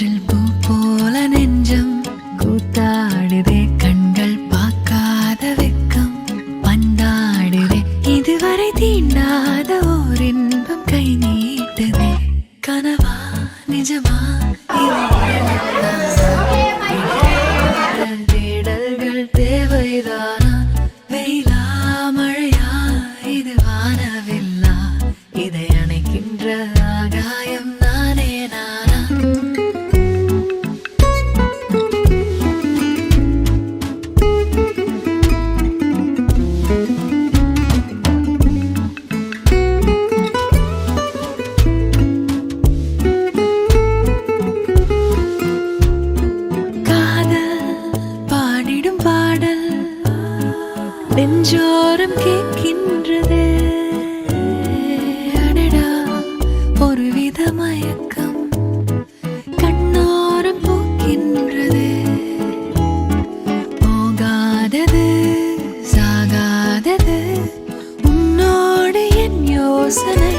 காற்றில் பூ போல நெஞ்சம் கூத்தாடுதே கண்கள் பார்க்காத வெக்கம் பந்தாடுதே இதுவரை தீண்டாத ஓர் இன்பம் கை நீட்டுதே கனவா நிஜமா தேடல்கள் தேவைதானா வெயிலா மழையா இது வானவில்லா இதை அணைக்கின்ற ஆகாயம் நானே நானா பாடல் நெஞ்சோரம் கேட்கின்றதே அடடா ஒருவித மயக்கம் கண்ணோரம் போக்கின்றதே போகாதது சாகாதது உன்னோடு என் யோசனை